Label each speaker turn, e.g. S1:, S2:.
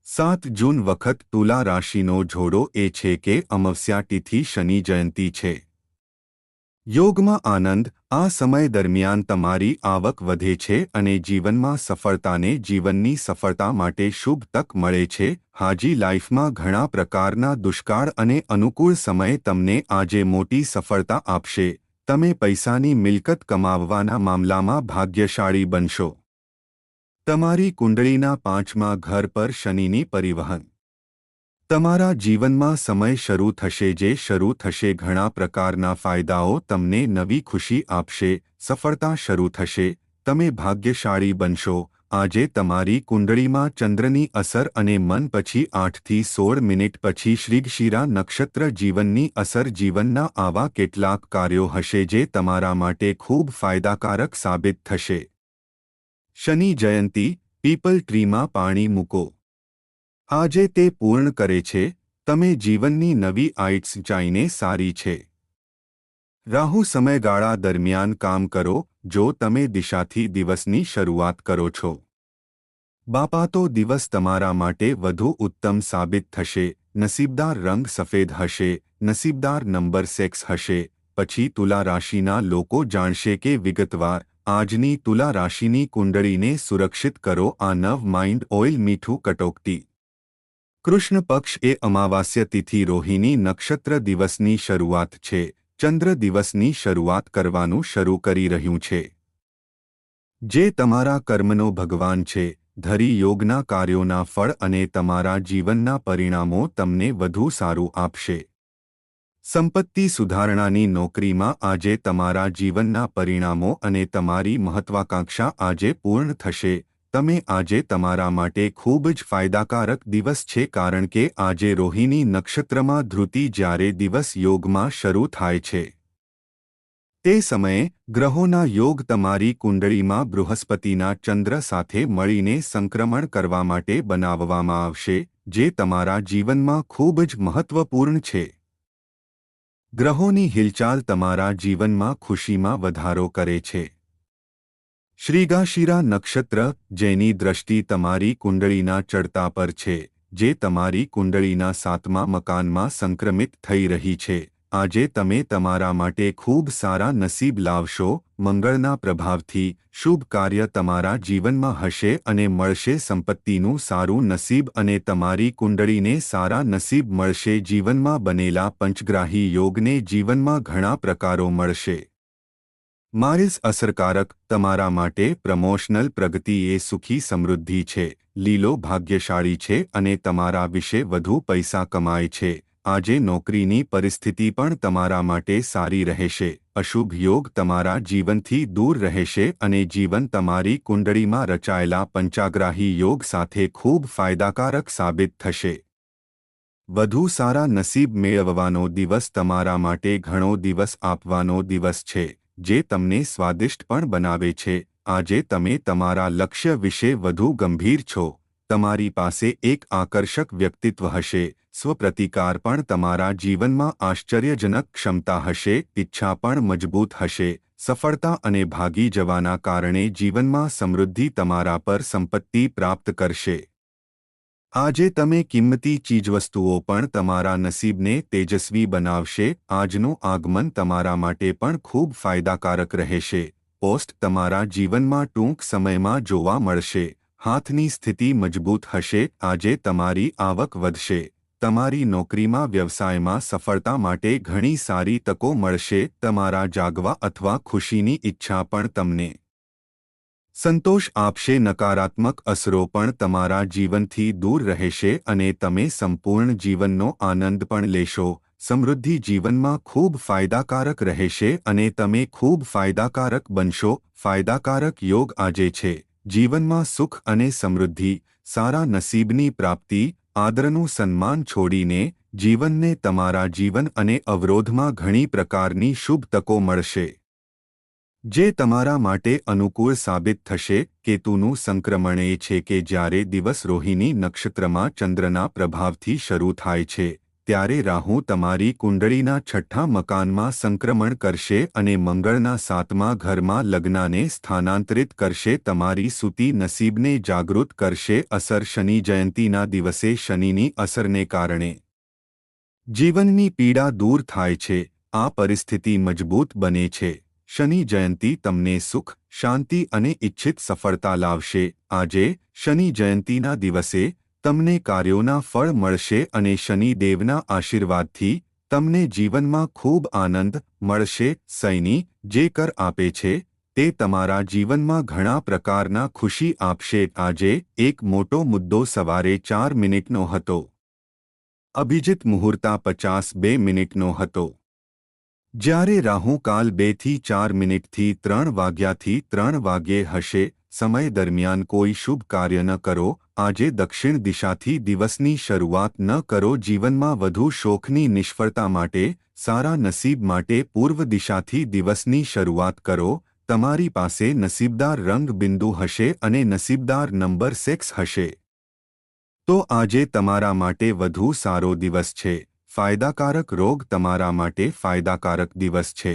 S1: 7 જૂન વખત તુલા રાશિનો જોડો એ છે કે અમાવસ્યા તિથિ શનિ જયંતી છે। યોગમાં આનંદ। આ સમય દરમિયાન તમારી આવક વધે છે અને જીવનમાં સફળતાને જીવનની સફળતા માટે શુભ તક મળે છે। હાજી લાઈફમાં ઘણા પ્રકારના દુષ્કાળ અને અનુકૂળ સમય તમને આજે મોટી સફળતા આપશે। તમે પૈસાની મિલકત કમાવવાના મામલામાં ભાગ્યશાળી બનશો। તમારી કુંડળીના 5મા ઘર પર શનિની પરિવહન। તમારા જીવનમાં સમય શરૂ થશે જે શરૂ થશે ઘણા પ્રકારના ફાયદાઓ તમને નવી ખુશી આપશે। સફળતા શરૂ થશે। તમે ભાગ્યશાળી બનશો। આજે તમારી કુંડળીમાં ચંદ્રની અસર અને મન પછી 8 થી 16 મિનિટ પછી શ્રીગશિરા નક્ષત્ર જીવનની અસર। જીવનના આવા કેટલાક કાર્યો હશે જે તમારા માટે ખૂબ ફાયદાકારક સાબિત થશે। શનિ જયંતી। પીપલ ટ્રીમાં પાણી મૂકો। આજે તે પૂર્ણ કરે છે। તમે જીવનની નવી આઇટ્સ ચાઈને સારી છે। રાહુ સમયગાળા દરમિયાન કામ કરો જો તમે દિશાથી દિવસની શરૂઆત કરો છો। બાપાતો દિવસ તમારા માટે વધુ ઉત્તમ સાબિત થશે। નસીબદાર રંગ સફેદ હશે। નસીબદાર નંબર 6 હશે। પછી તુલા રાશિના લોકો જાણશે કે વિગતવાર આજની તુલા રાશિની કુંડળીને સુરક્ષિત કરો। આ નવ માઇન્ડ ઓઇલ મીઠું કટોકટી। કૃષ્ણ પક્ષ એ અમાવાસ્ય તિથિ રોહિણી નક્ષત્ર દિવસની શરૂઆત છે। ચંદ્ર દિવસની શરૂઆત કરવાનું શરૂ કરી રહ્યું છે જે તમારા કર્મનો ભગવાન છે। ધરી યોગના કાર્યોના ફળ અને તમારા જીવનના પરિણામો તમને વધુ સારું આપશે। સંપત્તિ સુધારણાની નોકરીમાં આજે તમારા જીવનના પરિણામો અને તમારી મહત્વાકાંક્ષા આજે પૂર્ણ થશે। તમે આજે તમારા માટે ખૂબ જ ફાયદાકારક દિવસ છે કારણ કે આજે રોહિણી નક્ષત્રમાં ધૃતિ જ્યારે દિવસ યોગમાં શરૂ થાય છે તે સમયે ગ્રહોના યોગ તમારી કુંડળીમાં બૃહસ્પતિના ચંદ્ર સાથે મળીને સંક્રમણ કરવા માટે બનાવવામાં આવશે જે તમારા જીવનમાં ખૂબ જ મહત્વપૂર્ણ છે। ગ્રહોની હિલચાલ તમારા જીવનમાં ખુશીમાં વધારો કરે છે। શ્રીગાશિરા નક્ષત્ર જેની દ્રષ્ટિ તમારી કુંડળીના ચડતા પર છે જે તમારી કુંડળીના 7મા મકાનમાં સંક્રમિત થઈ રહી છે। આજે તમે તમારા માટે ખૂબ સારા નસીબ લાવશો। મંગળના પ્રભાવથી શુભ કાર્ય તમારા જીવનમાં હશે અને મળશે સંપત્તિનું સારું નસીબ અને તમારી કુંડળીને સારા નસીબ મળશે। જીવનમાં બનેલા પંચગ્રાહી યોગને જીવનમાં ઘણા પ્રકારો મળશે। માઇલ્સ અસરકારક તમારા માટે પ્રમોશનલ પ્રગતિ એ સુખી સમૃદ્ધિ છે। લીલો ભાગ્યશાળી છે અને તમારા વિશે વધુ પૈસા કમાય છે। આજે નોકરીની પરિસ્થિતિ પણ તમારા માટે સારી રહેશે। અશુભ યોગ તમારા જીવનથી દૂર રહેશે અને જીવન તમારી કુંડળીમાં રચાયેલા પંચાગ્રાહી યોગ સાથે ખૂબ ફાયદાકારક સાબિત થશે। વધુ સારા નસીબ મેળવવાનો દિવસ તમારા માટે ઘણો દિવસ આપવાનો દિવસ છે જે તમને સ્વાદિષ્ટ પણ બનાવે છે। આજે તમે તમારા લક્ષ્ય વિશે વધુ ગંભીર છો। તમારી પાસે એક આકર્ષક વ્યક્તિત્વ હશે। સ્વપ્રતિકાર પણ તમારા જીવનમાં આશ્ચર્યજનક ક્ષમતા હશે। ઈચ્છા પણ મજબૂત હશે। સફળતા અને ભાગી જવાના કારણે જીવનમાં સમૃદ્ધિ તમારા પર સંપત્તિ પ્રાપ્ત કરશે। આજે તમે કિંમતી ચીજવસ્તુઓ પણ તમારા નસીબને તેજસ્વી બનાવશે। આજનું આગમન તમારા માટે પણ ખૂબ ફાયદાકારક રહેશે। પોસ્ટ તમારા જીવનમાં ટૂંક સમયમાં જોવા મળશે। હાથની સ્થિતિ મજબૂત હશે। આજે તમારી આવક વધશે। તમારી નોકરીમાં વ્યવસાયમાં સફળતા માટે ઘણી સારી તકો મળશે। તમારા જાગવા અથવા ખુશીની ઈચ્છા પણ તમને સંતોષ આપશે। નકારાત્મક અસરો પણ તમારા જીવનથી દૂર રહેશે અને તમે સંપૂર્ણ જીવનનો આનંદ પણ લેશો। સમૃદ્ધિ જીવનમાં ખૂબ ફાયદાકારક રહેશે અને તમે ખૂબ ફાયદાકારક બનશો। ફાયદાકારક યોગ આજે છે। જીવનમાં સુખ અને સમૃદ્ધિ, સારા નસીબની પ્રાપ્તિ, આદરનું સન્માન છોડીને જીવનને તમારા જીવન અને અવરોધમાં ઘણી પ્રકારની શુભ તકો મળશે જે તમારા માટે અનુકૂળ સાબિત થશે। કેતુનું સંક્રમણ એ છે કે જ્યારે દિવસ રોહિણી નક્ષત્રમાં ચંદ્રના પ્રભાવથી શરૂ થાય છે ત્યારે રાહુ તમારી કુંડળીના 6ઠ્ઠા મકાનમાં સંક્રમણ કરશે અને મંગળના 7મા ઘરમાં લગ્નને સ્થાનાંતરિત કરશે, તમારી સૂતી નસીબને જાગૃત કરશે. અસર: શનિ જયંતીના દિવસે શનિની અસરને કારણે જીવનની પીડા દૂર થાય છે. આ પરિસ્થિતિ મજબૂત બને છે. શનિ જયંતી તમને સુખ, શાંતિ અને ઇચ્છિત સફળતા લાવશે. આજે શનિ જયંતીના દિવસે તમને કાર્યોના ફળ મળશે અને શનિ દેવના આશીર્વાદથી તમને જીવનમાં ખૂબ આનંદ મળશે. શનિ જે કર આપે છે તે તમારા જીવનમાં ઘણા પ્રકારના ખુશી આપશે. આજે એક મોટો મુદ્દો સવારે 4 મિનિટનો હતો. અભિજીત મુહૂર્ત 52 મિનિટનો હતો. જ્યારે રાહુકાલ 2 થી 4 મિનિટથી 3 વાગ્યાથી 3 વાગ્યે હશે. સમય દરમિયાન કોઈ શુભ કાર્ય ન કરો. આજે દક્ષિણ દિશાથી દિવસની શરૂઆત ન કરો. જીવનમાં વધુ શોખની નિષ્ફળતા માટે, સારા નસીબ માટે પૂર્વ દિશાથી દિવસની શરૂઆત કરો. તમારી પાસે નસીબદાર રંગ બિંદુ હશે અને નસીબદાર નંબર 6 હશે. તો આજે તમારા માટે વધુ સારો દિવસ છે. ફાયદાકારક રોગ તમારા માટે ફાયદાકારક દિવસ છે.